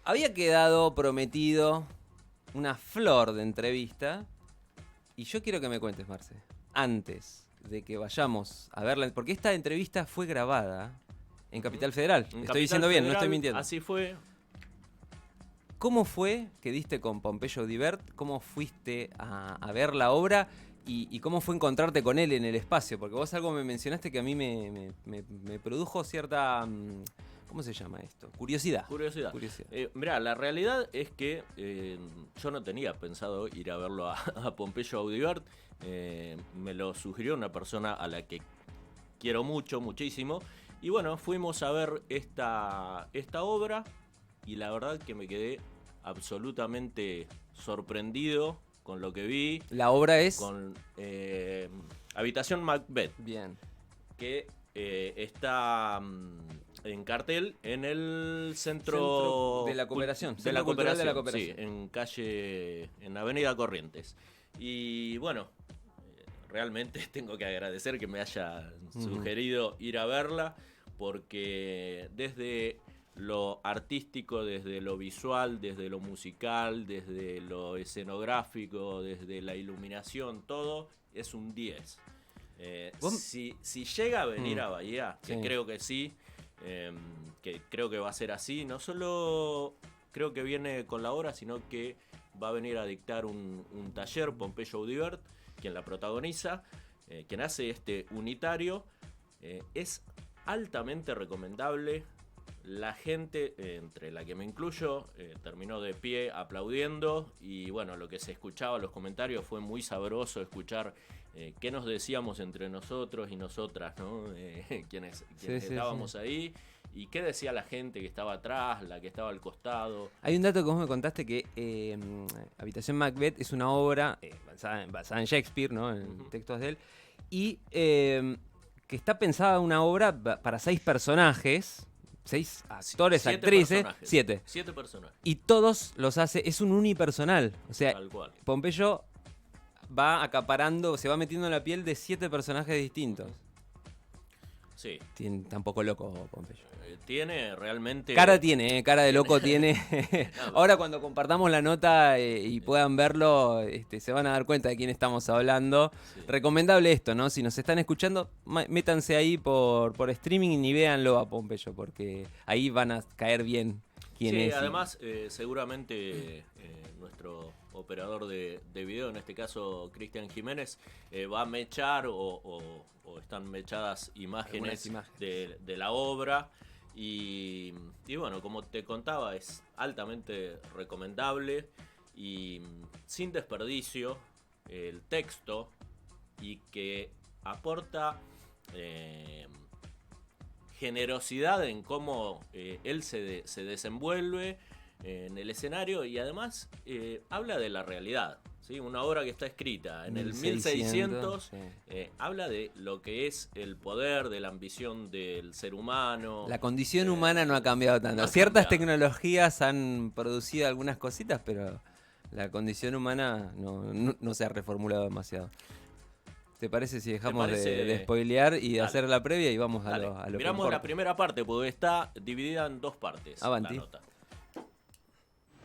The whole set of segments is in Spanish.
Había quedado prometido una flor de entrevista y yo quiero que me cuentes, Marce, antes de que vayamos a verla, porque esta entrevista fue grabada en Capital Federal. Estoy diciendo bien, no estoy mintiendo. Así fue. ¿Cómo fue que diste con Pompeyo Audibert? ¿Cómo fuiste a ver la obra? ¿Y cómo fue encontrarte con él en el espacio? Porque vos algo me mencionaste que a mí me produjo cierta... ¿Cómo se llama esto? Curiosidad. Mirá, la realidad es que yo no tenía pensado ir a verlo a Pompeyo Audibert. Me lo sugirió una persona a la que quiero mucho, muchísimo. Y bueno, fuimos a ver esta obra y la verdad que me quedé absolutamente sorprendido con lo que vi. ¿La obra es? Con Habitación Macbeth. Bien. Que está en cartel en el centro de la Cooperación. De la Cooperación, sí, en Avenida Corrientes. Y bueno, realmente tengo que agradecer que me haya sugerido ir a verla, porque desde lo artístico, desde lo visual, desde lo musical, desde lo escenográfico, desde la iluminación, todo es un 10. Si llega a venir a Bahía, que creo que sí, que creo que va a ser así, no solo creo que viene con la obra, sino que va a venir a dictar un taller, Pompeyo Audibert, quien la protagoniza, quien hace este unitario. Es altamente recomendable. La gente, entre la que me incluyo, terminó de pie aplaudiendo y bueno, lo que se escuchaba en los comentarios fue muy sabroso escuchar qué nos decíamos entre nosotros y nosotras, ¿no? Quienes estábamos ahí, y qué decía la gente que estaba atrás, la que estaba al costado. Hay un dato que vos me contaste que Habitación Macbeth es una obra basada en Shakespeare, ¿no? En textos de él, y que está pensada una obra para 6 personajes. 6 actores, 7 actrices, personajes. 7 personajes. Y todos los hace, es un unipersonal. O sea, tal cual. Pompeyo va acaparando, se va metiendo en la piel de 7 personajes distintos. Sí. Está un poco loco Pompeyo. Tiene realmente... Cara de loco tiene. Ahora cuando compartamos la nota y puedan verlo, se van a dar cuenta de quién estamos hablando. Sí. Recomendable esto, ¿no? Si nos están escuchando, métanse ahí por streaming y véanlo a Pompeyo, porque ahí van a caer bien quién es. Sí, además, seguramente nuestro operador de video, en este caso Cristian Jiménez, va a mechar o están mechadas imágenes. De la obra. Y bueno, como te contaba, es altamente recomendable y sin desperdicio el texto, y que aporta generosidad en cómo él se desenvuelve en el escenario, y además habla de la realidad, ¿sí? Una obra que está escrita en el 1600 habla de lo que es el poder, de la ambición del ser humano. La condición humana no ha cambiado tanto. Ciertas tecnologías han producido algunas cositas, pero la condición humana no se ha reformulado demasiado. ¿Te parece si dejamos de spoilear y de hacer la previa y vamos a lo que miramos la primera parte, porque está dividida en 2 partes. Avanti. La nota.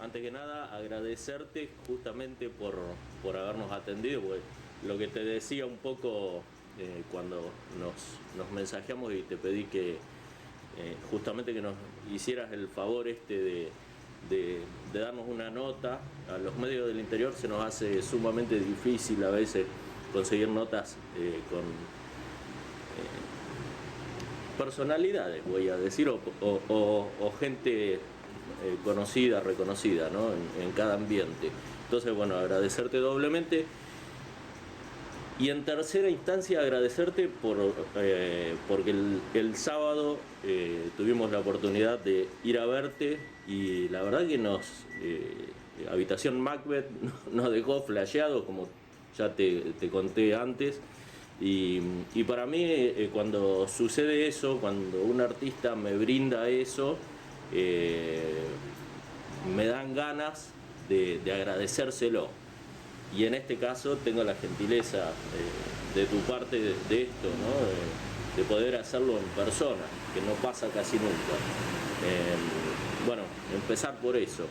Antes que nada, agradecerte justamente por habernos atendido, porque lo que te decía un poco cuando nos mensajeamos y te pedí que justamente que nos hicieras el favor de darnos una nota. A los medios del interior se nos hace sumamente difícil a veces conseguir notas con personalidades, voy a decir, o gente conocida, reconocida, ¿no? en cada ambiente. Entonces, bueno, agradecerte doblemente. Y en tercera instancia, agradecerte porque el sábado tuvimos la oportunidad de ir a verte, y la verdad que Habitación Macbeth nos dejó flasheados, como ya te conté antes. Y para mí, cuando sucede eso, cuando un artista me brinda eso, me dan ganas de agradecérselo. Y en este caso tengo la gentileza de tu parte de esto, ¿no? De poder hacerlo en persona, que no pasa casi nunca. bueno, empezar por eso.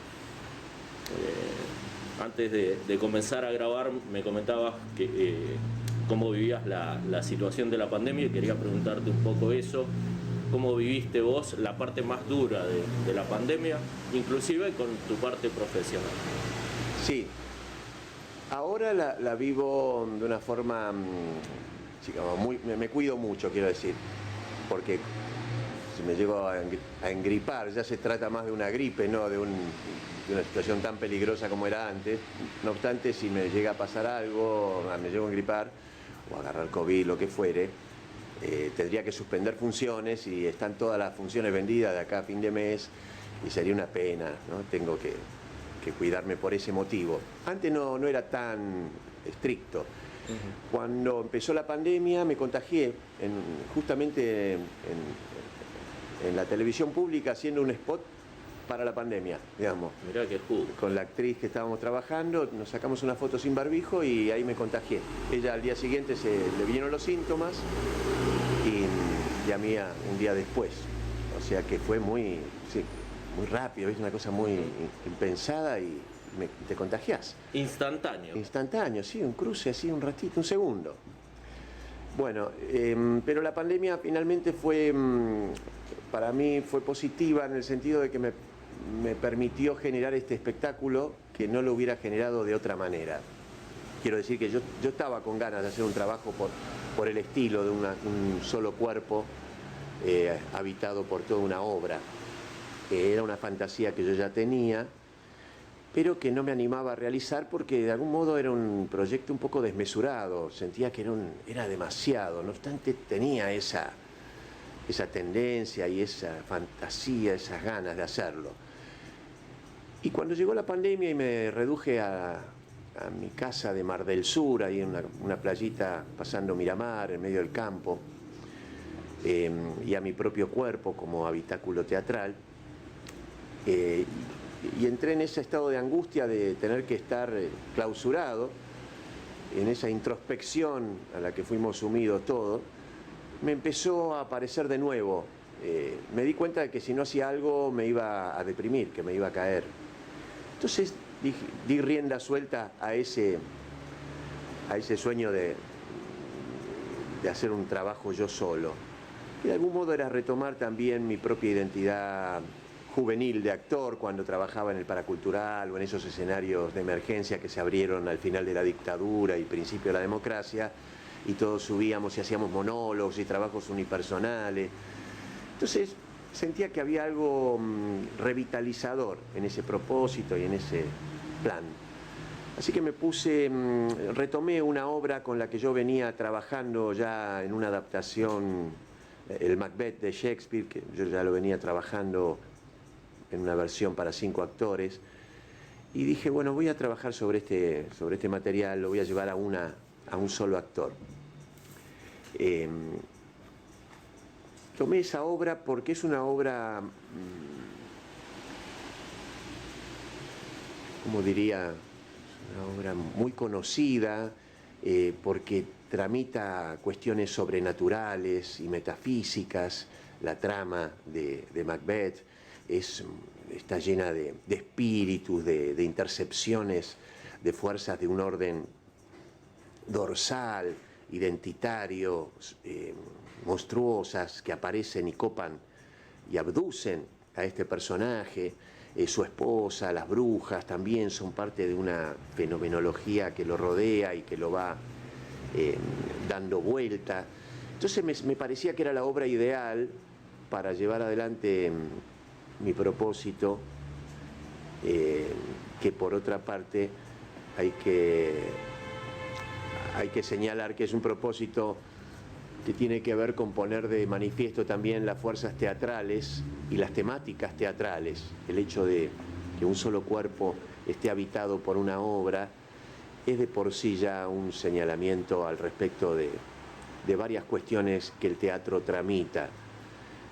Antes de comenzar a grabar me comentabas que cómo vivías la situación de la pandemia, y quería preguntarte un poco eso. ¿Cómo viviste vos la parte más dura de la pandemia, inclusive con tu parte profesional? Sí, ahora la vivo de una forma, me cuido mucho, quiero decir, porque si me llego a engripar, ya se trata más de una gripe, no de una situación tan peligrosa como era antes. No obstante, si me llega a pasar algo, me llego a engripar o a agarrar COVID, lo que fuere, tendría que suspender funciones y están todas las funciones vendidas de acá a fin de mes y sería una pena, ¿no? Tengo que cuidarme por ese motivo. Antes no era tan estricto. Cuando empezó la pandemia me contagié justamente en la televisión pública haciendo un spot para la pandemia, digamos. Mirá qué jugo. Con la actriz que estábamos trabajando, nos sacamos una foto sin barbijo y ahí me contagié. Ella al día siguiente le vinieron los síntomas y a mí un día después. O sea que fue muy rápido, es una cosa muy impensada y te contagiás. Instantáneo. Instantáneo, sí, un cruce así, un ratito, un segundo. Bueno, pero la pandemia finalmente para mí fue positiva en el sentido de que me permitió generar este espectáculo que no lo hubiera generado de otra manera. Quiero decir que yo estaba con ganas de hacer un trabajo por el estilo de un solo cuerpo habitado por toda una obra. Era una fantasía que yo ya tenía, pero que no me animaba a realizar porque de algún modo era un proyecto un poco desmesurado, sentía que era demasiado, no obstante tenía esa tendencia y esa fantasía, esas ganas de hacerlo. Y cuando llegó la pandemia y me reduje a mi casa de Mar del Sur, ahí en una playita pasando Miramar, en medio del campo, y a mi propio cuerpo como habitáculo teatral, y entré en ese estado de angustia de tener que estar clausurado, en esa introspección a la que fuimos sumidos todos, me empezó a aparecer de nuevo. Me di cuenta de que si no hacía algo me iba a deprimir, que me iba a caer. Entonces di rienda suelta a ese sueño de hacer un trabajo yo solo. Que de algún modo era retomar también mi propia identidad juvenil de actor cuando trabajaba en el Paracultural o en esos escenarios de emergencia que se abrieron al final de la dictadura y principio de la democracia, y todos subíamos y hacíamos monólogos y trabajos unipersonales. Entonces sentía que había algo revitalizador en ese propósito y en ese plan. Así que retomé una obra con la que yo venía trabajando ya en una adaptación, el Macbeth de Shakespeare, que yo ya lo venía trabajando en una versión para 5 actores, y dije, bueno, voy a trabajar sobre este material, lo voy a llevar a un solo actor. Tomé esa obra porque es una obra, como diría, una obra muy conocida, porque tramita cuestiones sobrenaturales y metafísicas. La trama de Macbeth está llena de espíritus, de intercepciones, de fuerzas de un orden dorsal, identitario, monstruosas, que aparecen y copan y abducen a este personaje. Su esposa, las brujas, también son parte de una fenomenología que lo rodea y que lo va dando vuelta. Entonces me parecía que era la obra ideal para llevar adelante mi propósito, que por otra parte hay que señalar que es un propósito que tiene que ver con poner de manifiesto también las fuerzas teatrales y las temáticas teatrales. El hecho de que un solo cuerpo esté habitado por una obra es de por sí ya un señalamiento al respecto de varias cuestiones que el teatro tramita.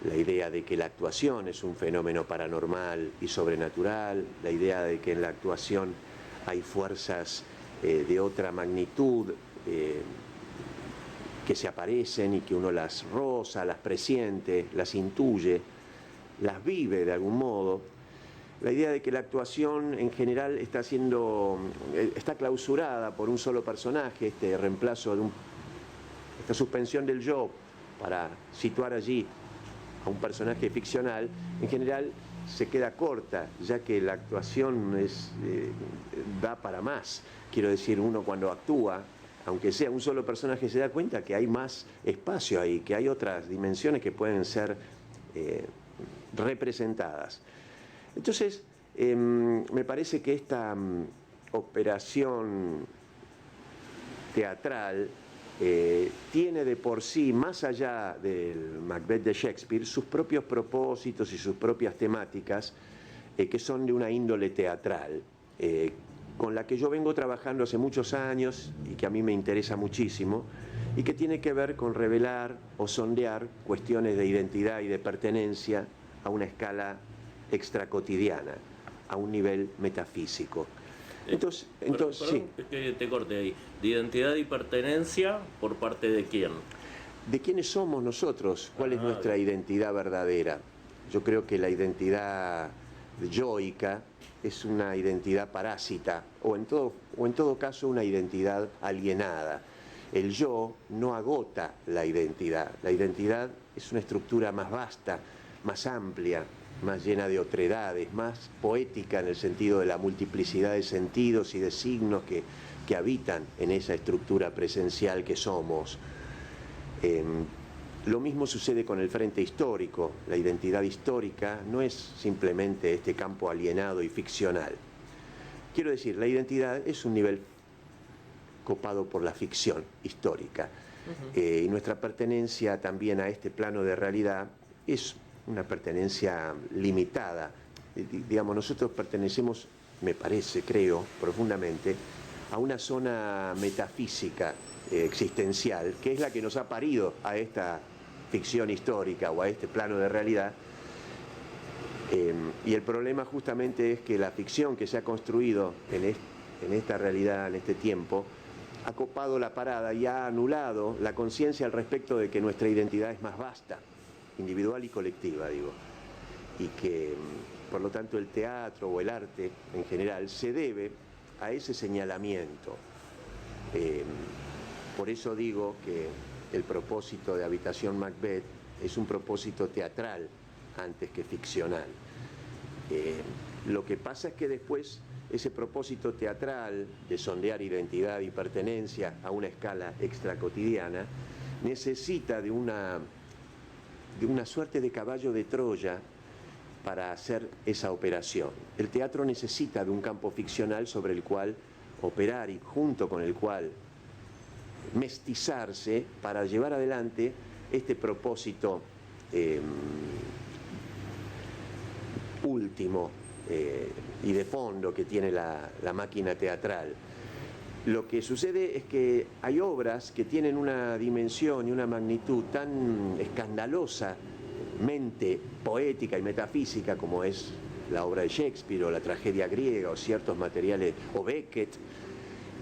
La idea de que la actuación es un fenómeno paranormal y sobrenatural, la idea de que en la actuación hay fuerzas de otra magnitud que se aparecen y que uno las roza, las presiente, las intuye, las vive de algún modo. la idea de que la actuación en general está clausurada por un solo personaje, este reemplazo de esta suspensión del yo para situar allí a un personaje ficcional, en general se queda corta, ya que la actuación da para más. Quiero decir, uno cuando actúa, aunque sea un solo personaje, se da cuenta que hay más espacio ahí, que hay otras dimensiones que pueden ser representadas. Entonces, me parece que esta operación teatral tiene de por sí, más allá del Macbeth de Shakespeare, sus propios propósitos y sus propias temáticas que son de una índole teatral, con la que yo vengo trabajando hace muchos años y que a mí me interesa muchísimo, y que tiene que ver con revelar o sondear cuestiones de identidad y de pertenencia a una escala extracotidiana, a un nivel metafísico. Entonces, perdón, sí. Que te corte ahí. ¿De identidad y pertenencia por parte de quién? ¿De quiénes somos nosotros? ¿Cuál es nuestra identidad verdadera? Yo creo que la identidad yoica es una identidad parásita, o en todo caso una identidad alienada. El yo no agota la identidad. La identidad es una estructura más vasta, más amplia, más llena de otredades, más poética en el sentido de la multiplicidad de sentidos y de signos que habitan en esa estructura presencial que somos. Lo mismo sucede con el frente histórico. La identidad histórica no es simplemente este campo alienado y ficcional. Quiero decir, la identidad es un nivel copado por la ficción histórica. Y nuestra pertenencia también a este plano de realidad es una pertenencia limitada. Digamos, nosotros pertenecemos, me parece, creo, profundamente, a una zona metafísica existencial, que es la que nos ha parido a esta ficción histórica o a este plano de realidad. Y el problema justamente es que la ficción que se ha construido en esta realidad, en este tiempo, ha copado la parada y ha anulado la conciencia al respecto de que nuestra identidad es más vasta, individual y colectiva, digo, y que por lo tanto el teatro o el arte en general se debe a ese señalamiento. Por eso digo que el propósito de Habitación Macbeth es un propósito teatral antes que ficcional. Lo que pasa es que después ese propósito teatral de sondear identidad y pertenencia a una escala extracotidiana necesita de una suerte de caballo de Troya para hacer esa operación. El teatro necesita de un campo ficcional sobre el cual operar y junto con el cual mestizarse para llevar adelante este propósito último y de fondo que tiene la máquina teatral. Lo que sucede es que hay obras que tienen una dimensión y una magnitud tan escandalosamente poética y metafísica como es la obra de Shakespeare o la tragedia griega o ciertos materiales, o Beckett,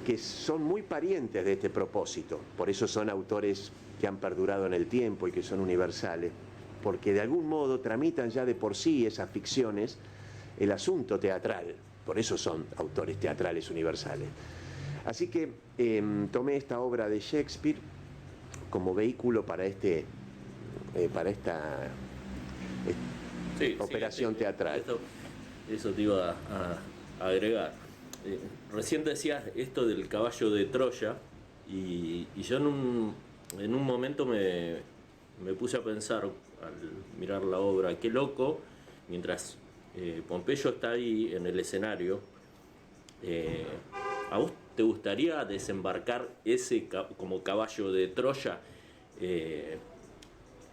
que son muy parientes de este propósito. Por eso son autores que han perdurado en el tiempo y que son universales, porque de algún modo tramitan ya de por sí esas ficciones el asunto teatral. Por eso son autores teatrales universales. Así que tomé esta obra de Shakespeare como vehículo para esta operación teatral. Eso te iba a agregar. Recién decías esto del caballo de Troya y yo en un momento me puse a pensar al mirar la obra, qué loco, mientras Pompeyo está ahí en el escenario, ¿a vos te gustaría desembarcar ese como caballo de Troya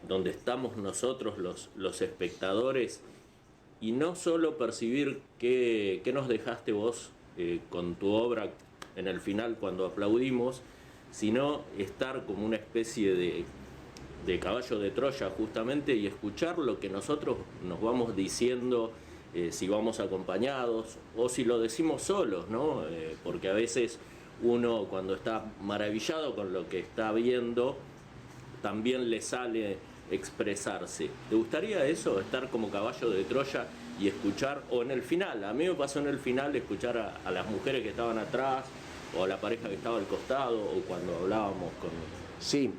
donde estamos nosotros los espectadores y no solo percibir qué nos dejaste vos con tu obra en el final cuando aplaudimos, sino estar como una especie de caballo de Troya justamente y escuchar lo que nosotros nos vamos diciendo, si vamos acompañados o si lo decimos solos, ¿no? Porque a veces uno cuando está maravillado con lo que está viendo también le sale expresarse. ¿Te gustaría eso, estar como caballo de Troya y escuchar, o en el final, a mí me pasó en el final escuchar a las mujeres que estaban atrás, o a la pareja que estaba al costado, o cuando hablábamos con... Sí,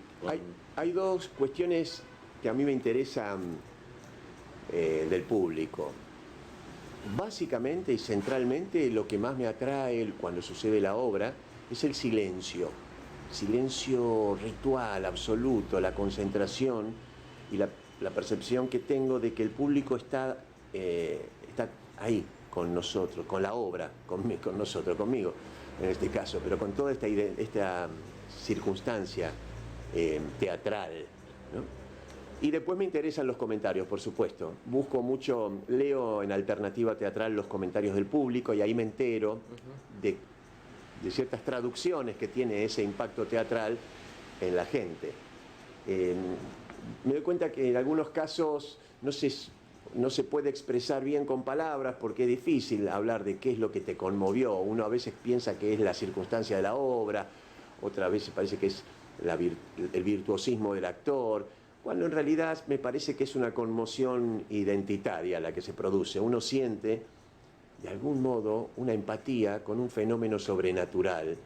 hay dos cuestiones que a mí me interesan del público. Básicamente y centralmente lo que más me atrae cuando sucede la obra es el silencio. Silencio ritual, absoluto, la concentración y la percepción que tengo de que el público está ahí con nosotros, con la obra, con nosotros, conmigo en este caso, pero con toda esta circunstancia teatral, ¿no? Y después me interesan los comentarios, por supuesto. Busco mucho, leo en Alternativa Teatral los comentarios del público y ahí me entero de ciertas traducciones que tiene ese impacto teatral en la gente. Me doy cuenta que en algunos casos no se puede expresar bien con palabras porque es difícil hablar de qué es lo que te conmovió. Uno a veces piensa que es la circunstancia de la obra, otra vez parece que es el virtuosismo del actor, cuando en realidad me parece que es una conmoción identitaria la que se produce. Uno siente, de algún modo, una empatía con un fenómeno sobrenatural,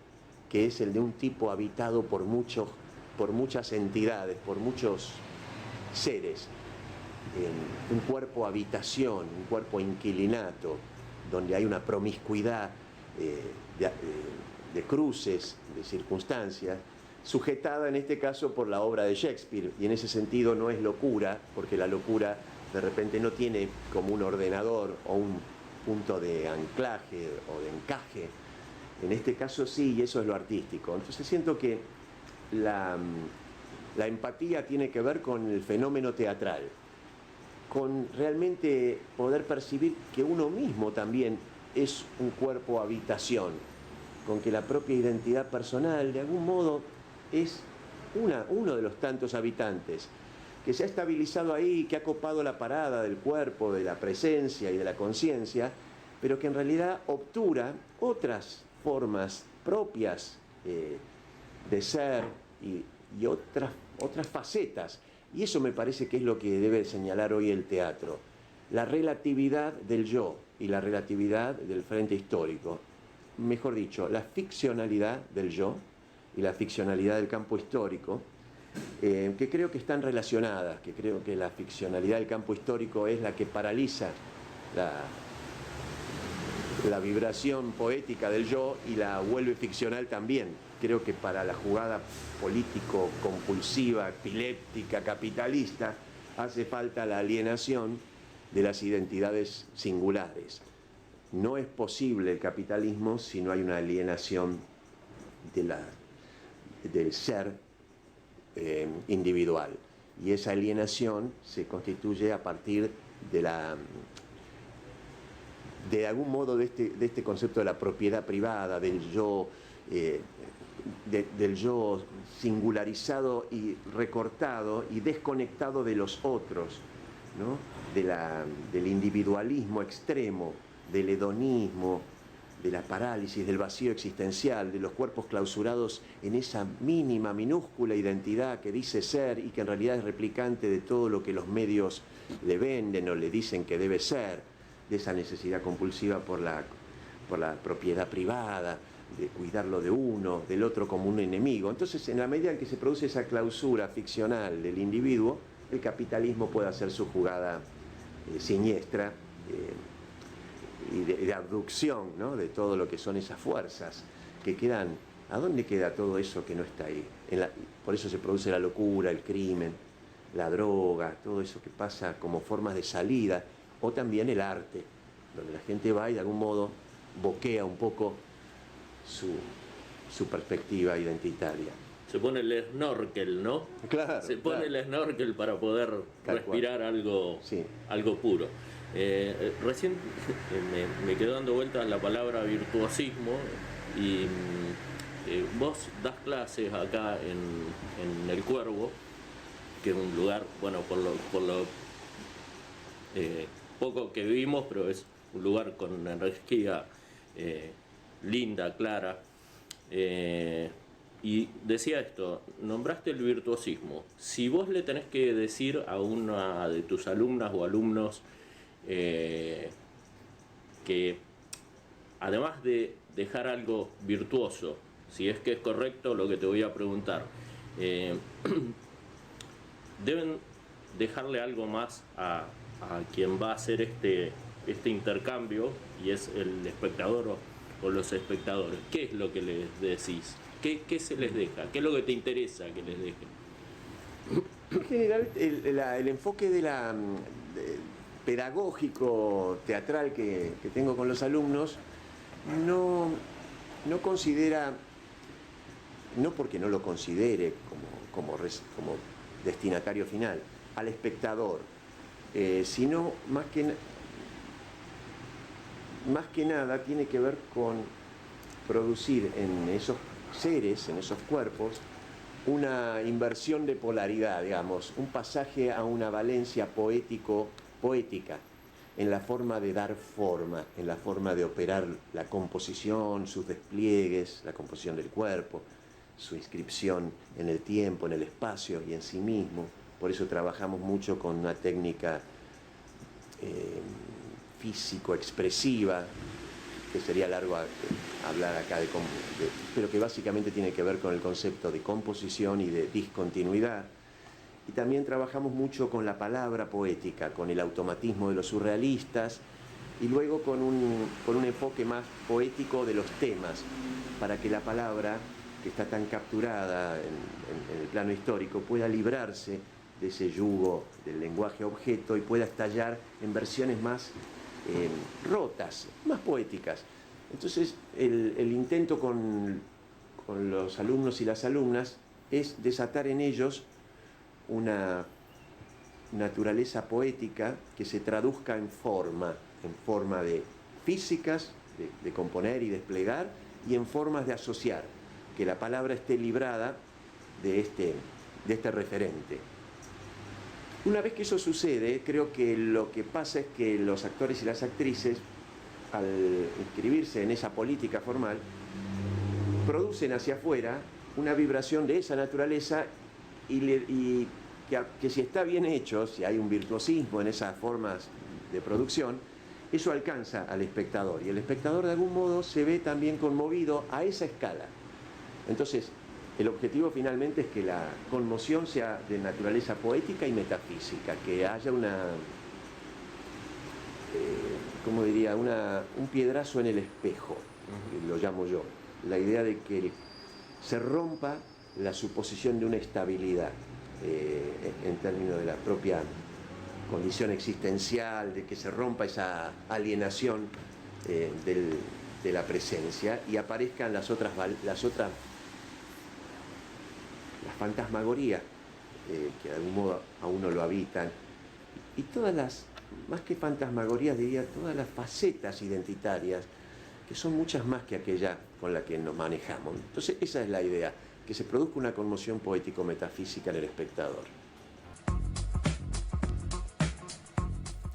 que es el de un tipo habitado por muchas entidades, por muchos seres. Un cuerpo habitación, un cuerpo inquilinato, donde hay una promiscuidad de cruces, de circunstancias, sujetada en este caso por la obra de Shakespeare, y en ese sentido no es locura, porque la locura de repente no tiene como un ordenador o un punto de anclaje o de encaje. En este caso sí, y eso es lo artístico. Entonces siento que la empatía tiene que ver con el fenómeno teatral, con realmente poder percibir que uno mismo también es un cuerpo habitación, con que la propia identidad personal de algún modo es uno de los tantos habitantes que se ha estabilizado ahí, que ha copado la parada del cuerpo, de la presencia y de la conciencia, pero que en realidad obtura otras formas propias de ser y otras facetas. Y eso me parece que es lo que debe señalar hoy el teatro. La relatividad del yo y la relatividad del frente histórico. Mejor dicho, la ficcionalidad del yo y la ficcionalidad del campo histórico, que creo que están relacionadas, que creo que la ficcionalidad del campo histórico es la que paraliza la vibración poética del yo y la vuelve ficcional también. Creo que para la jugada político-compulsiva, epiléptica, capitalista, hace falta la alienación de las identidades singulares. No es posible el capitalismo si no hay una alienación del ser individual. Y esa alienación se constituye a partir de algún modo de este concepto de la propiedad privada, del yo singularizado y recortado y desconectado de los otros, ¿no? Del individualismo extremo, del hedonismo, de la parálisis, del vacío existencial, de los cuerpos clausurados en esa mínima, minúscula identidad que dice ser y que en realidad es replicante de todo lo que los medios le venden o le dicen que debe ser, de esa necesidad compulsiva por la propiedad privada, de cuidarlo de uno, del otro como un enemigo. Entonces, en la medida en que se produce esa clausura ficcional del individuo, el capitalismo puede hacer su jugada siniestra y de abducción, ¿no? De todo lo que son esas fuerzas que quedan. ¿A dónde queda todo eso que no está ahí? Por eso se produce la locura, el crimen, la droga, todo eso que pasa como formas de salida, o también el arte, donde la gente va y de algún modo boquea un poco su perspectiva identitaria. Se pone el snorkel, ¿no? Claro. Se pone el snorkel para poder respirar algo puro. Recién me quedó dando vueltas la palabra virtuosismo y vos das clases acá en El Cuervo, que es un lugar, bueno, por lo poco que vimos, pero es un lugar con energía linda, clara. Y decía esto, nombraste el virtuosismo. Si vos le tenés que decir a una de tus alumnas o alumnos que además de dejar algo virtuoso, si es que es correcto lo que te voy a preguntar, deben dejarle algo más a quien va a hacer este intercambio, y es el espectador o los espectadores. ¿Qué es lo que les decís? ¿Qué se les deja? ¿Qué es lo que te interesa que les dejen? En general, el enfoque pedagógico, teatral que tengo con los alumnos no considera, no porque no lo considere como destinatario final, al espectador, sino más que nada tiene que ver con producir en esos seres, en esos cuerpos, una inversión de polaridad, digamos, un pasaje a una valencia poética, en la forma de dar forma, en la forma de operar la composición, sus despliegues, la composición del cuerpo, su inscripción en el tiempo, en el espacio y en sí mismo. Por eso trabajamos mucho con una técnica físico-expresiva, que sería largo hablar acá pero que básicamente tiene que ver con el concepto de composición y de discontinuidad. Y también trabajamos mucho con la palabra poética, con el automatismo de los surrealistas, y luego con un enfoque más poético de los temas, para que la palabra, que está tan capturada en el plano histórico, pueda librarse de ese yugo del lenguaje objeto y pueda estallar en versiones más rotas, más poéticas. Entonces, el intento con los alumnos y las alumnas es desatar en ellos una naturaleza poética que se traduzca en forma de físicas, de componer y desplegar, y en formas de asociar, que la palabra esté librada de este referente. Una vez que eso sucede, creo que lo que pasa es que los actores y las actrices, al inscribirse en esa política formal, producen hacia afuera una vibración de esa naturaleza y que si está bien hecho, si hay un virtuosismo en esas formas de producción, eso alcanza al espectador, y el espectador de algún modo se ve también conmovido a esa escala. Entonces, el objetivo finalmente es que la conmoción sea de naturaleza poética y metafísica, que haya ¿cómo diría? Un piedrazo en el espejo, que lo llamo yo. La idea de que se rompa la suposición de una estabilidad en términos de la propia condición existencial, de que se rompa esa alienación de la presencia y aparezcan las fantasmagorías que de algún modo a uno lo habitan, y más que fantasmagorías, diría, todas las facetas identitarias, que son muchas más que aquella con la que nos manejamos. Entonces esa es la idea, que se produzca una conmoción poético-metafísica en el espectador.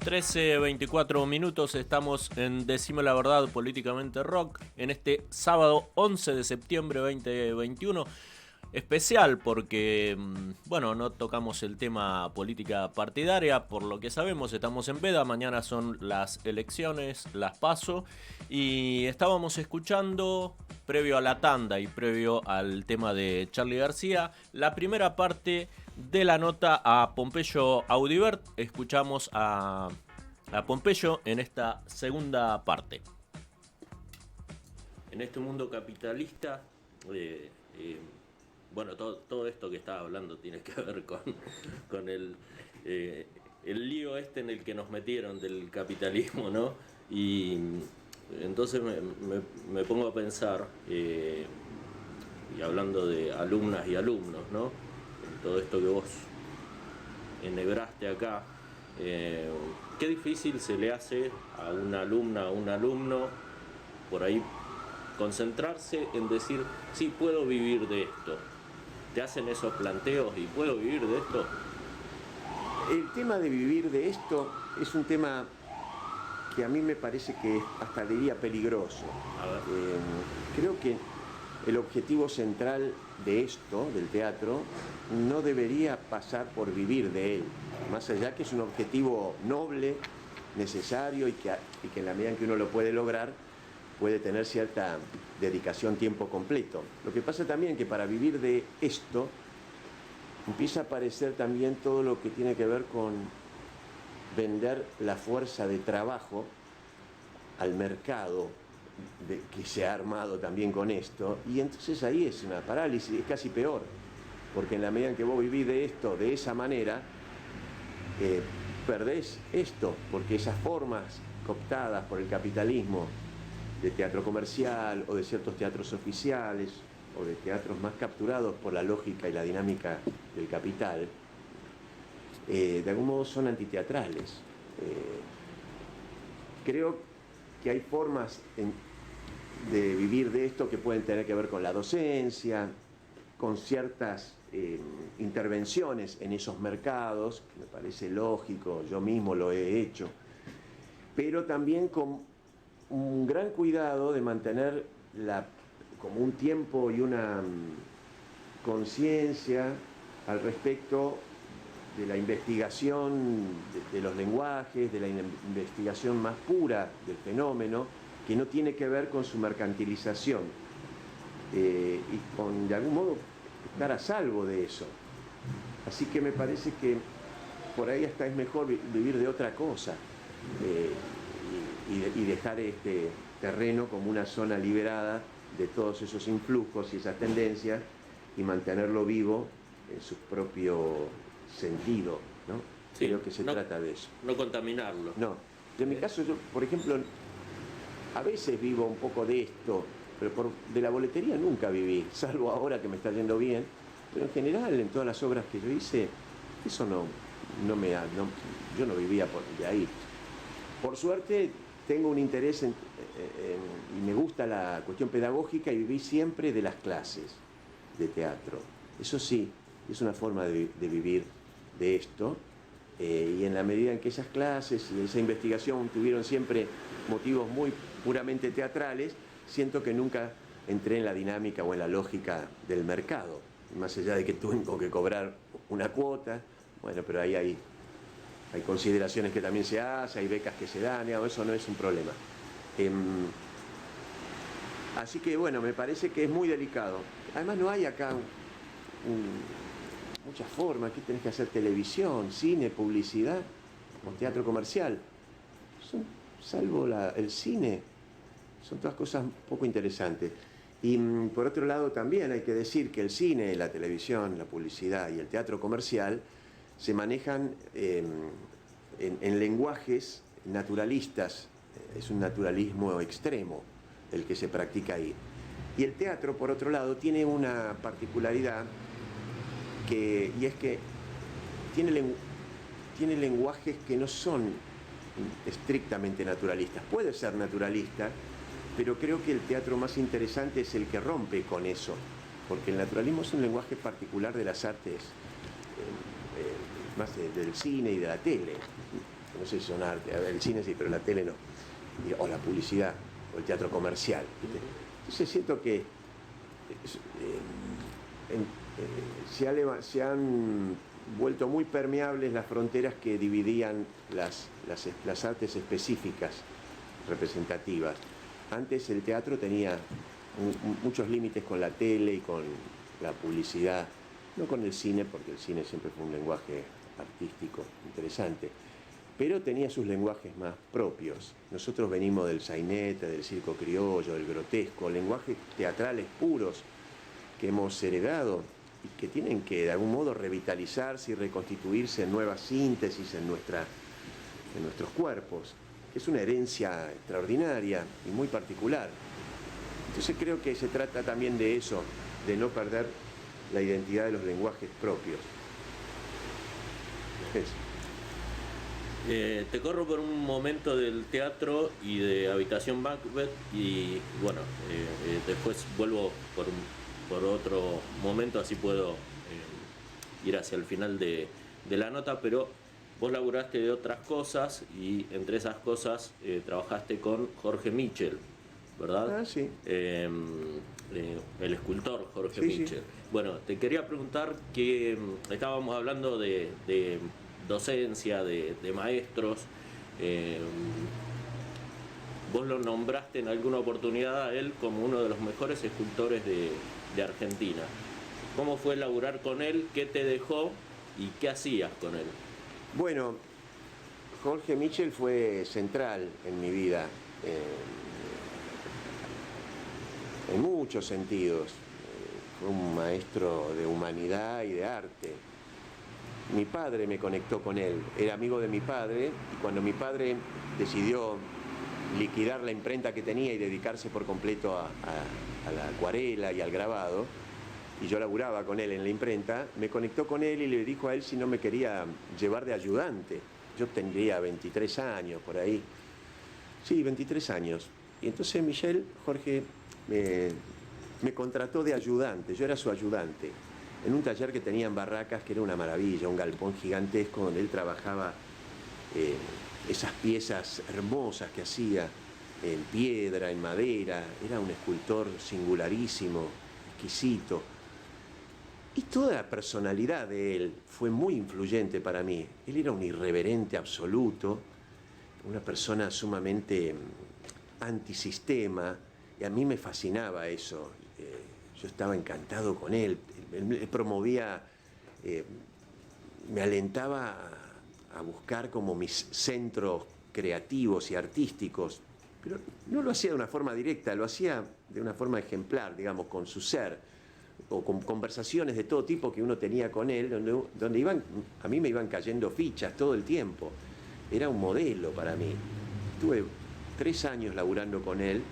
13:24 minutos, estamos en Decime la Verdad Políticamente Rock, en este sábado 11 de septiembre 2021. Especial porque, bueno, no tocamos el tema política partidaria, por lo que sabemos, estamos en veda, mañana son las elecciones, las PASO, y estábamos escuchando, previo a la tanda y previo al tema de Charly García, la primera parte de la nota a Pompeyo Audibert. Escuchamos a Pompeyo en esta segunda parte. En este mundo capitalista, bueno, todo esto que estaba hablando tiene que ver con el lío en el que nos metieron del capitalismo, ¿no? Y entonces me pongo a pensar, y hablando de alumnas y alumnos, ¿no? Todo esto que vos enhebraste acá, qué difícil se le hace a una alumna, a un alumno, por ahí concentrarse en decir, sí, puedo vivir de esto. Te hacen esos planteos y ¿puedo vivir de esto? El tema de vivir de esto es un tema que a mí me parece que hasta diría peligroso. Creo que el objetivo central de esto, del teatro, no debería pasar por vivir de él. Más allá que es un objetivo noble necesario y que en la medida en que uno lo puede lograr, puede tener cierta dedicación tiempo completo. Lo que pasa también que para vivir de esto empieza a aparecer también todo lo que tiene que ver con vender la fuerza de trabajo al mercado que se ha armado también con esto, y entonces ahí es una parálisis, es casi peor, porque en la medida en que vos vivís de esto de esa manera, perdés esto, porque esas formas cooptadas por el capitalismo de teatro comercial o de ciertos teatros oficiales o de teatros más capturados por la lógica y la dinámica del capital, de algún modo son antiteatrales. Creo que hay formas de vivir de esto que pueden tener que ver con la docencia, con ciertas intervenciones en esos mercados, que me parece lógico, yo mismo lo he hecho, pero también con un gran cuidado de mantener como un tiempo y una conciencia al respecto de la investigación de los lenguajes, de la investigación más pura del fenómeno, que no tiene que ver con su mercantilización, y con, de algún modo, estar a salvo de eso. Así que me parece que por ahí hasta es mejor vivir de otra cosa, y dejar este terreno como una zona liberada de todos esos influjos y esas tendencias y mantenerlo vivo en su propio sentido, ¿no? Sí, creo que se trata de eso. No contaminarlo. No. En mi caso, yo, por ejemplo, a veces vivo un poco de esto, pero de la boletería nunca viví, salvo ahora que me está yendo bien, pero en general, en todas las obras que yo hice, eso yo no vivía de ahí. Por suerte, tengo un interés y me gusta la cuestión pedagógica y viví siempre de las clases de teatro. Eso sí, es una forma de vivir de esto, y en la medida en que esas clases y esa investigación tuvieron siempre motivos muy puramente teatrales, siento que nunca entré en la dinámica o en la lógica del mercado, más allá de que tengo que cobrar una cuota, bueno, pero ahí hay consideraciones que también se hacen, hay becas que se dan, eso no es un problema. Así que bueno, me parece que es muy delicado. Además no hay acá muchas formas. Aquí tenés que hacer televisión, cine, publicidad o teatro comercial. Salvo el cine, son todas cosas poco interesantes. Y por otro lado también hay que decir que el cine, la televisión, la publicidad y el teatro comercial se manejan en lenguajes naturalistas. Es un naturalismo extremo el que se practica ahí. Y el teatro, por otro lado, tiene una particularidad y es que tiene lenguajes que no son estrictamente naturalistas. Puede ser naturalista, pero creo que el teatro más interesante es el que rompe con eso, porque el naturalismo es un lenguaje particular de las artes, más del cine y de la tele. No sé si son arte, el cine sí, pero la tele no. O la publicidad, o el teatro comercial. Entonces siento que se han vuelto muy permeables las fronteras que dividían las artes específicas representativas. Antes el teatro tenía muchos límites con la tele y con la publicidad, no con el cine, porque el cine siempre fue un lenguaje artístico interesante, pero tenía sus lenguajes más propios. Nosotros venimos del sainete, del circo criollo, del grotesco, lenguajes teatrales puros que hemos heredado y que tienen que de algún modo revitalizarse y reconstituirse en nuevas síntesis en nuestros cuerpos. Es una herencia extraordinaria y muy particular. Entonces creo que se trata también de eso, de no perder la identidad de los lenguajes propios. Te corro por un momento del teatro y de Habitación Macbeth y bueno, después vuelvo por otro momento, así puedo ir hacia el final de la nota, pero vos laburaste de otras cosas y entre esas cosas trabajaste con Jorge Michel, ¿verdad? Ah, sí. El escultor Jorge Sí, Michel. sí. Bueno, te quería preguntar que estábamos hablando de docencia, de maestros, Eh, Vos lo nombraste en alguna oportunidad a él como uno de los mejores escultores de Argentina. ¿Cómo fue laburar con él? ¿Qué te dejó? ¿Y qué hacías con él? Bueno, Jorge Michel fue central en mi vida, en muchos sentidos. Fue un maestro de humanidad y de arte. Mi padre me conectó con él, era amigo de mi padre, y cuando mi padre decidió liquidar la imprenta que tenía y dedicarse por completo a la acuarela y al grabado, y yo laburaba con él en la imprenta, me conectó con él y le dijo a él si no me quería llevar de ayudante. Yo tendría 23 años, por ahí. Sí, 23 años. Y entonces Jorge me contrató de ayudante, yo era su ayudante, en un taller que tenía en Barracas, que era una maravilla, un galpón gigantesco donde él trabajaba esas piezas hermosas que hacía en piedra, en madera. Era un escultor singularísimo, exquisito. Y toda la personalidad de él fue muy influyente para mí. Él era un irreverente absoluto, una persona sumamente antisistema, y a mí me fascinaba eso. Yo estaba encantado con él. Él promovía, me alentaba a buscar como mis centros creativos y artísticos, pero no lo hacía de una forma directa, lo hacía de una forma ejemplar, digamos, con su ser, o con conversaciones de todo tipo que uno tenía con él, donde a mí me iban cayendo fichas todo el tiempo. Era un modelo para mí. Estuve 3 años laburando con él,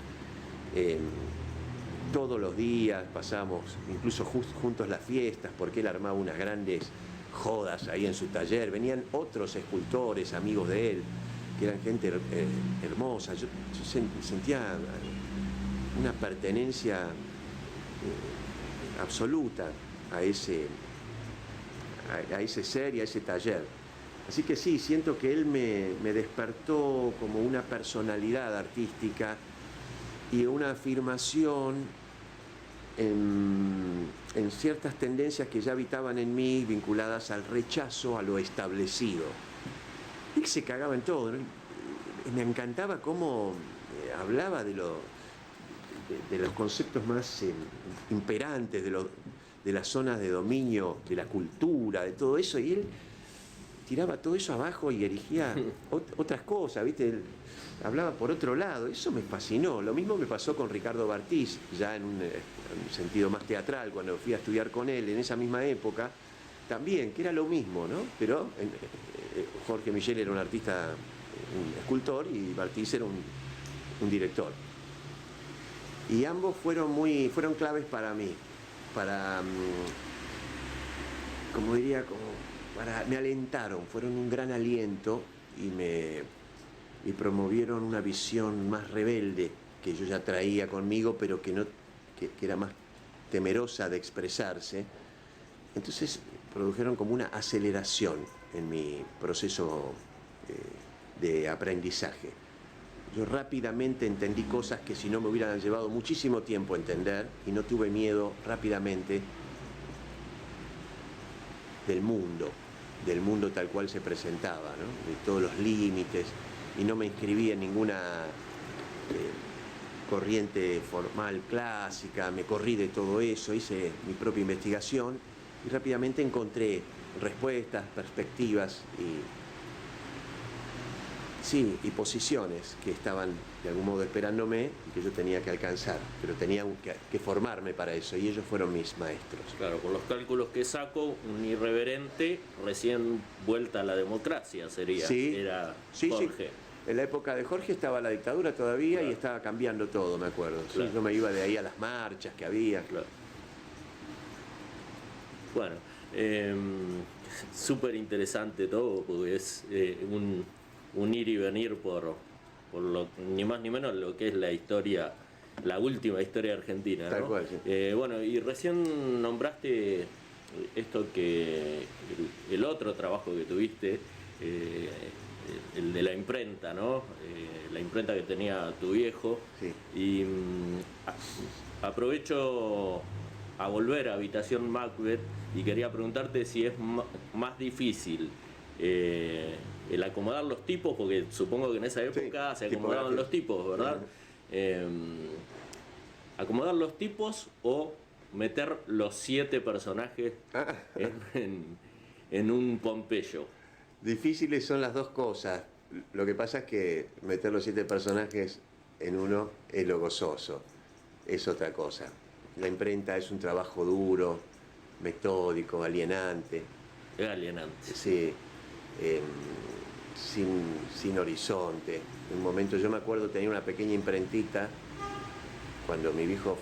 todos los días pasamos incluso juntos las fiestas, porque él armaba unas grandes jodas ahí en su taller. Venían otros escultores, amigos de él, que eran gente hermosa. Yo sentía una pertenencia absoluta a ese ser y a ese taller. Así que sí, siento que él me despertó como una personalidad artística y una afirmación en ciertas tendencias que ya habitaban en mí, vinculadas al rechazo a lo establecido. Él se cagaba en todo, ¿no? Me encantaba cómo hablaba de los conceptos más imperantes, de las zonas de dominio, de la cultura, de todo eso, y él tiraba todo eso abajo y erigía otras cosas, ¿viste? Él hablaba por otro lado, eso me fascinó. Lo mismo me pasó con Ricardo Bartiz, ya en un sentido más teatral, cuando fui a estudiar con él en esa misma época, también, que era lo mismo, ¿no? Pero Jorge Michel era un artista, un escultor, y Bartiz era un director. Y ambos fueron claves para mí, como diría, me alentaron, fueron un gran aliento y me promovieron una visión más rebelde que yo ya traía conmigo, pero que era más temerosa de expresarse. Entonces produjeron como una aceleración en mi proceso de aprendizaje. Yo rápidamente entendí cosas que si no me hubieran llevado muchísimo tiempo a entender, y no tuve miedo rápidamente del mundo tal cual se presentaba, ¿no? De todos los límites, y no me inscribí en ninguna corriente formal clásica, me corrí de todo eso, hice mi propia investigación y rápidamente encontré respuestas, perspectivas y posiciones que estaban de algún modo esperándome y que yo tenía que alcanzar, pero tenía que formarme para eso, y ellos fueron mis maestros. Claro, con los cálculos que saco, un irreverente recién vuelta a la democracia sería, sí, era sí, Jorge. Sí. En la época de Jorge estaba la dictadura todavía, claro, y estaba cambiando todo, me acuerdo. Claro. Sí, yo me iba de ahí a las marchas que había. Claro. Bueno, súper interesante todo, porque es un ir y venir por ni más ni menos lo que es la historia, la última historia argentina, ¿no? Tal cual, sí. Bueno, y recién nombraste esto, que el otro trabajo que tuviste, el de la imprenta, ¿no? La imprenta que tenía tu viejo. Sí. Y aprovecho a volver a Habitación Macbeth y quería preguntarte si es más difícil el acomodar los tipos, porque supongo que en esa época se acomodaban los tipos, ¿verdad? Acomodar los tipos o meter los 7 personajes en un Pompeyo. Difíciles son las dos cosas. Lo que pasa es que meter los 7 personajes en uno es lo gozoso, es otra cosa. La imprenta es un trabajo duro, metódico, alienante. Es alienante. Sí, sin horizonte. En un momento, yo me acuerdo, tenía una pequeña imprentita cuando mi viejo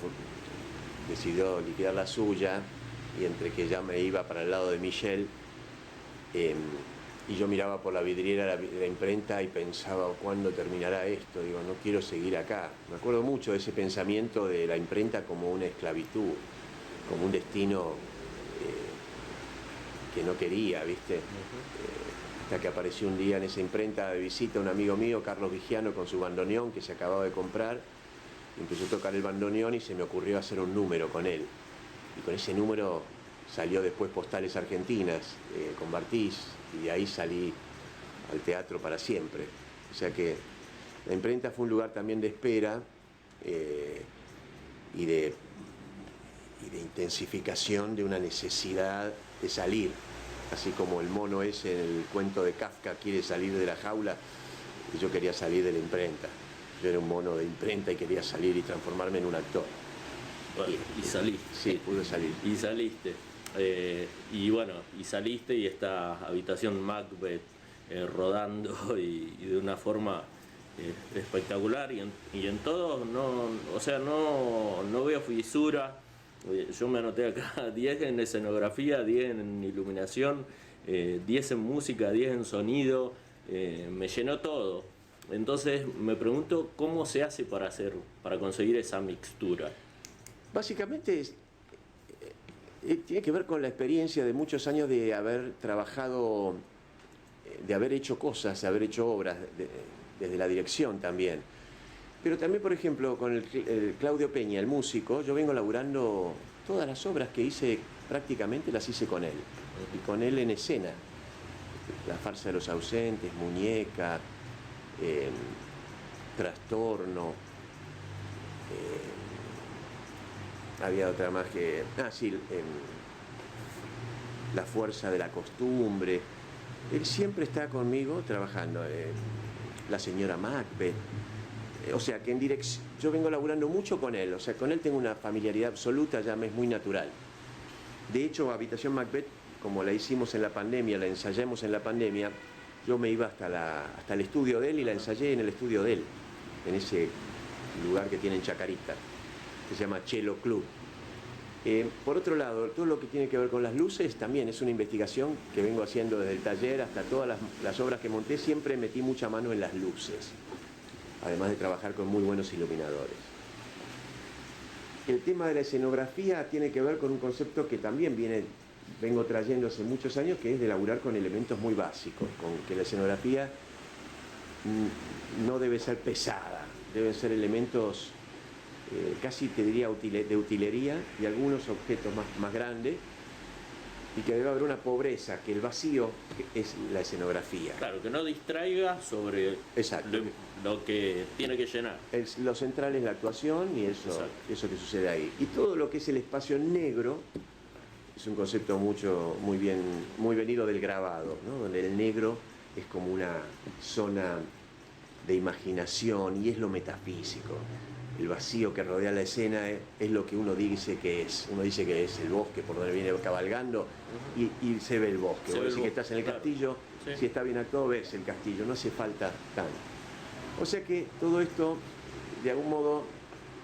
decidió liquidar la suya, y entre que ya me iba para el lado de Michel, y yo miraba por la vidriera la imprenta y pensaba, ¿cuándo terminará esto? Digo, no quiero seguir acá. Me acuerdo mucho de ese pensamiento de la imprenta como una esclavitud, como un destino que no quería, ¿viste? Hasta que apareció un día en esa imprenta de visita un amigo mío, Carlos Vigiano, con su bandoneón que se acababa de comprar. Empezó a tocar el bandoneón y se me ocurrió hacer un número con él. Y con ese número salió después Postales Argentinas, con Bartiz, y de ahí salí al teatro para siempre. O sea que la imprenta fue un lugar también de espera y de intensificación de una necesidad de salir. Así como el mono ese en el cuento de Kafka quiere salir de la jaula, y yo quería salir de la imprenta. Yo era un mono de imprenta y quería salir y transformarme en un actor. Bueno, y saliste. Sí, pude salir. Y saliste. Y bueno, y saliste y esta habitación Macbeth rodando y de una forma espectacular. Y en todo, no veo fisura. Yo me anoté acá 10 en escenografía, 10 en iluminación, 10 en música, 10 en sonido. Me llenó todo. Entonces me pregunto cómo se hace para conseguir esa mixtura. Básicamente tiene que ver con la experiencia de muchos años de haber trabajado, de haber hecho cosas, de haber hecho obras, desde la dirección también. Pero también, por ejemplo, con el Claudio Peña, el músico, yo vengo laburando todas las obras que hice, prácticamente las hice con él. Y con él en escena. La farsa de los ausentes, Muñeca, Trastorno. Había otra más que... La fuerza de la costumbre. Él siempre está conmigo trabajando. La señora Macbeth. O sea, que en dirección... Yo vengo laburando mucho con él. O sea, con él tengo una familiaridad absoluta, ya me es muy natural. De hecho, Habitación Macbeth, como la hicimos en la pandemia, la ensayamos en la pandemia, yo me iba hasta el estudio de él y la ensayé en el estudio de él, en ese lugar que tiene en Chacarita, que se llama Cello Club. Por otro lado, todo lo que tiene que ver con las luces también es una investigación que vengo haciendo desde el taller hasta todas las obras que monté. Siempre metí mucha mano en las luces, además de trabajar con muy buenos iluminadores. El tema de la escenografía tiene que ver con un concepto que también vengo trayendo hace muchos años, que es de laburar con elementos muy básicos, con que la escenografía no debe ser pesada, deben ser elementos casi te diría de utilería y algunos objetos más grandes, y que debe haber una pobreza, que el vacío es la escenografía. Claro, que no distraiga sobre lo que tiene que llenar. Lo central es la actuación y eso que sucede ahí. Y todo lo que es el espacio negro es un concepto muy venido del grabado, ¿no? Donde el negro es como una zona de imaginación y es lo metafísico. El vacío que rodea la escena es lo que uno dice que es. Uno dice que es el bosque por donde viene cabalgando y se ve el bosque. O si estás en el castillo, si está bien actuado, ves el castillo. No hace falta tanto. O sea que todo esto, de algún modo,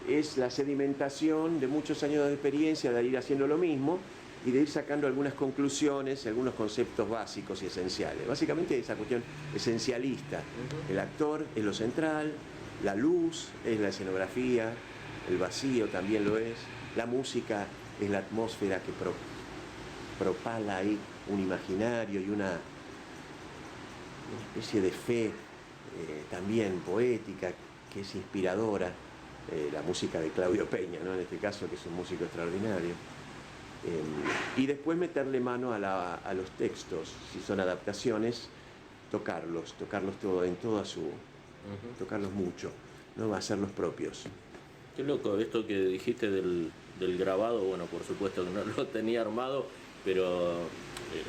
es la sedimentación de muchos años de experiencia, de ir haciendo lo mismo y de ir sacando algunas conclusiones, algunos conceptos básicos y esenciales. Básicamente esa cuestión esencialista. El actor es lo central, la luz es la escenografía, el vacío también lo es, la música es la atmósfera que propala ahí un imaginario y una especie de fe también poética que es inspiradora. La música de Claudio Peña, ¿no? En este caso, que es un músico extraordinario. Y después meterle mano a los textos, si son adaptaciones, tocarlos todo, en toda su... tocarlos mucho, no va a ser los propios. Qué loco esto que dijiste del grabado. Bueno, por supuesto que no lo tenía armado, pero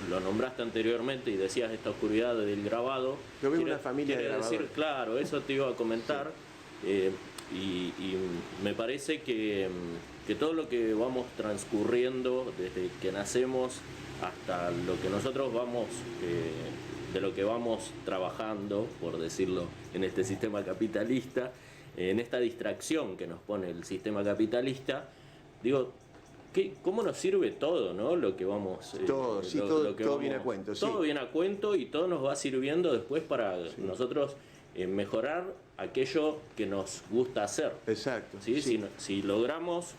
lo nombraste anteriormente y decías esta oscuridad del grabado. Yo veo una familia de grabadores. Decir, claro, eso te iba a comentar. Y me parece que todo lo que vamos transcurriendo desde que nacemos hasta lo que nosotros vamos, de lo que vamos trabajando, por decirlo, en este sistema capitalista, en esta distracción que nos pone el sistema capitalista, digo, ¿cómo nos sirve todo, ¿no? Lo que vamos... Todo, sí, todo viene a cuento. Todo viene a cuento y todo nos va sirviendo después para nosotros mejorar aquello que nos gusta hacer. Exacto. ¿Sí? Sí. Si logramos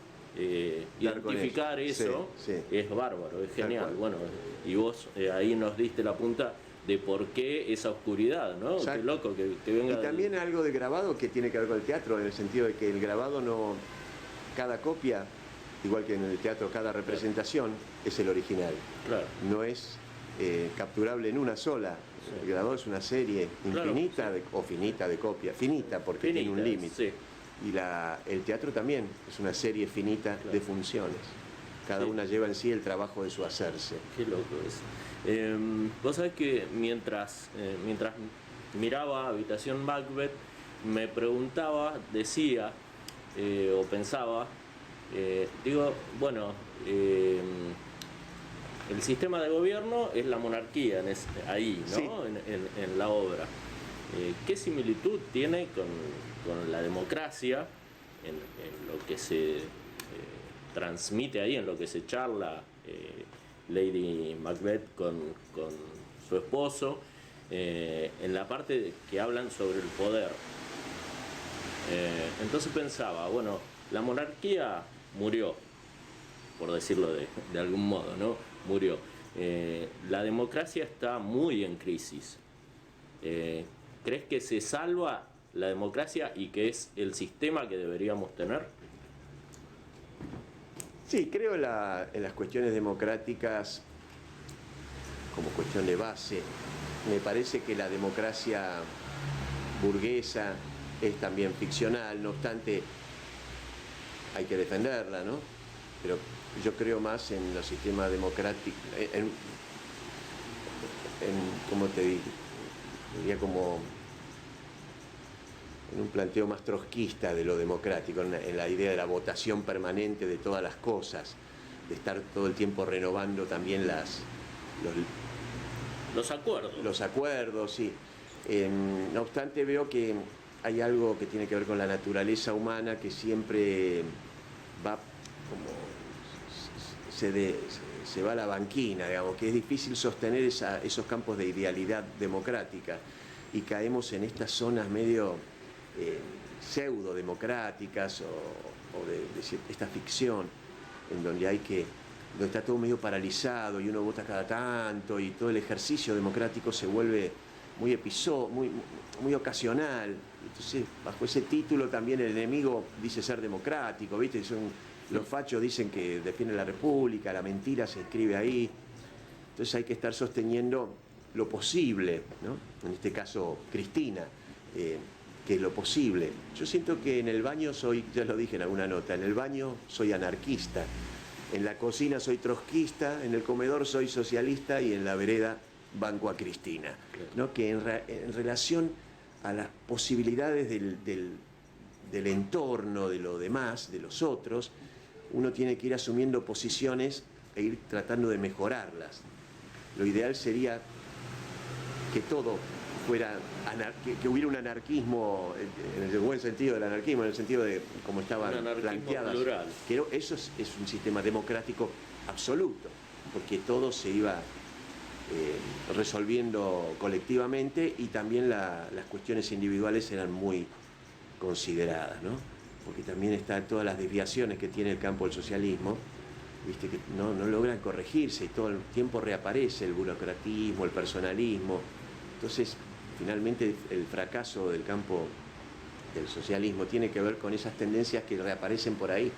identificar eso, es bárbaro, es genial. Bueno, y vos ahí nos diste la punta de por qué esa oscuridad, ¿no? Exacto. Qué loco que venga. Y también algo de grabado que tiene que ver con el teatro, en el sentido de que el grabado no... cada copia, igual que en el teatro, cada representación es el original. Claro. No es capturable en una sola. El grabado es una serie infinita, claro, o finita de copia. Finita porque tiene un límite. Y el teatro también es una serie finita de funciones. Cada una lleva en sí el trabajo de su hacerse. Qué loco es. Vos sabés que mientras miraba Habitación Macbeth, me preguntaba, decía, o pensaba, digo, bueno, el sistema de gobierno es la monarquía ahí, ¿no? Sí. En la obra. ¿Qué similitud tiene con la democracia en lo que se transmite ahí, en lo que se charla Lady Macbeth con su esposo, en la parte que hablan sobre el poder? Entonces pensaba, bueno, la monarquía murió, por decirlo de algún modo, ¿no? Murió. La democracia está muy en crisis. ¿Crees que se salva la democracia y que es el sistema que deberíamos tener? Sí, creo en las cuestiones democráticas como cuestión de base. Me parece que la democracia burguesa es también ficcional, no obstante hay que defenderla, ¿no? Pero yo creo más en los sistemas democráticos, ¿cómo te diría? Como en un planteo más trotskista de lo democrático, en la idea de la votación permanente de todas las cosas, de estar todo el tiempo renovando también los acuerdos. Los acuerdos, sí. No obstante, veo que hay algo que tiene que ver con la naturaleza humana que siempre va como se va a la banquina, digamos, que es difícil sostener esos campos de idealidad democrática y caemos en estas zonas medio pseudo democráticas o de esta ficción en donde donde está todo medio paralizado y uno vota cada tanto y todo el ejercicio democrático se vuelve muy ocasional. Entonces, bajo ese título también el enemigo dice ser democrático, ¿viste? Los fachos dicen que defienden la república, la mentira se escribe ahí. Entonces hay que estar sosteniendo lo posible, ¿no? En este caso, Cristina, que es lo posible. Yo siento que en el baño ya lo dije en alguna nota, en el baño soy anarquista, en la cocina soy trotskista, en el comedor soy socialista y en la vereda banco a Cristina, ¿no? Que en relación a las posibilidades del entorno, de lo demás, de los otros, uno tiene que ir asumiendo posiciones e ir tratando de mejorarlas. Lo ideal sería que todo fuera, que hubiera un anarquismo, en el buen sentido del anarquismo, en el sentido de como estaban planteadas. Plural. Que eso es un sistema democrático absoluto, porque todo se iba resolviendo colectivamente y también las cuestiones individuales eran muy consideradas, ¿no? Porque también están todas las desviaciones que tiene el campo del socialismo, ¿viste? Que no logran corregirse y todo el tiempo reaparece el burocratismo, el personalismo. Entonces, finalmente el fracaso del campo del socialismo tiene que ver con esas tendencias que reaparecen por ahí,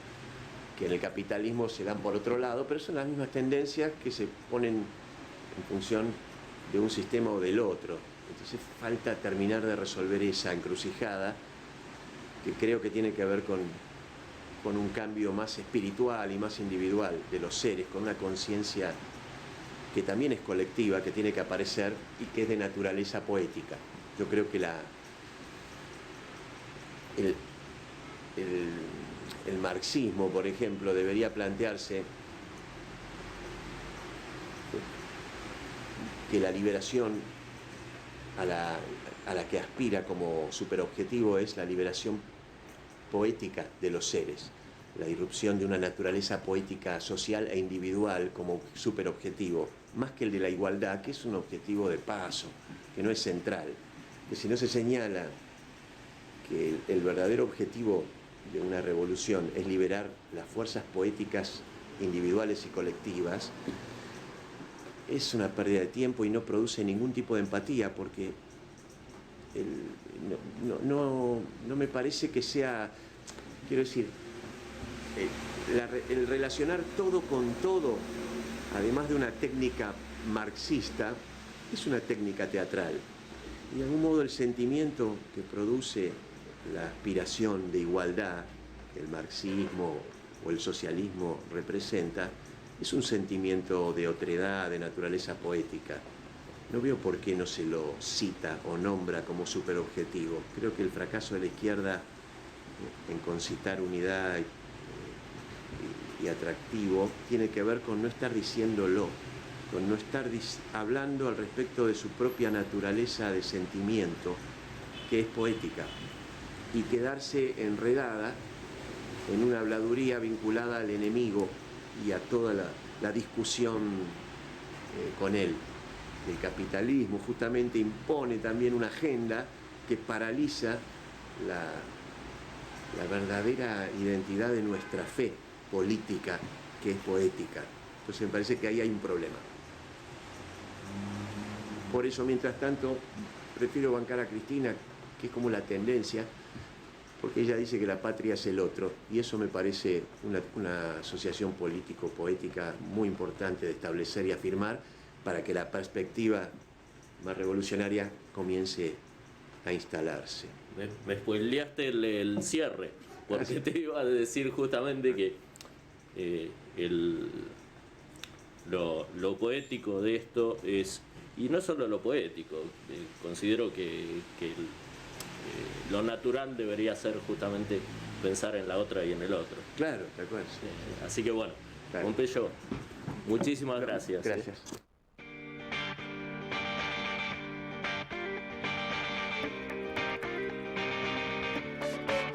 que en el capitalismo se dan por otro lado, pero son las mismas tendencias que se ponen en función de un sistema o del otro. Entonces falta terminar de resolver esa encrucijada que creo que tiene que ver con un cambio más espiritual y más individual de los seres, con una conciencia que también es colectiva, que tiene que aparecer y que es de naturaleza poética. Yo creo que el marxismo, por ejemplo, debería plantearse que la liberación a la que aspira como superobjetivo es la liberación poética de los seres, la irrupción de una naturaleza poética social e individual como superobjetivo, más que el de la igualdad, que es un objetivo de paso, que no es central. Que si no se señala que el verdadero objetivo de una revolución es liberar las fuerzas poéticas individuales y colectivas, es una pérdida de tiempo y no produce ningún tipo de empatía, porque no me parece que sea, quiero decir, el relacionar todo con todo, además de una técnica marxista, es una técnica teatral. Y de algún modo el sentimiento que produce la aspiración de igualdad que el marxismo o el socialismo representa, es un sentimiento de otredad, de naturaleza poética. No veo por qué no se lo cita o nombra como superobjetivo. Creo que el fracaso de la izquierda en concitar unidad y atractivo tiene que ver con no estar diciéndolo, con no estar hablando al respecto de su propia naturaleza de sentimiento, que es poética, y quedarse enredada en una habladuría vinculada al enemigo y a toda la discusión con él. El capitalismo justamente impone también una agenda que paraliza la verdadera identidad de nuestra fe política, que es poética. Entonces me parece que ahí hay un problema. Por eso, mientras tanto, prefiero bancar a Cristina, que es como la tendencia, porque ella dice que la patria es el otro, y eso me parece una asociación político-poética muy importante de establecer y afirmar para que la perspectiva más revolucionaria comience a instalarse. Me spoileaste el cierre, porque te iba a decir justamente que lo poético de esto es, y no solo lo poético, considero que lo natural debería ser justamente pensar en la otra y en el otro. Claro, tal cual. Así que bueno, claro. Pompeyo, muchísimas gracias. Gracias.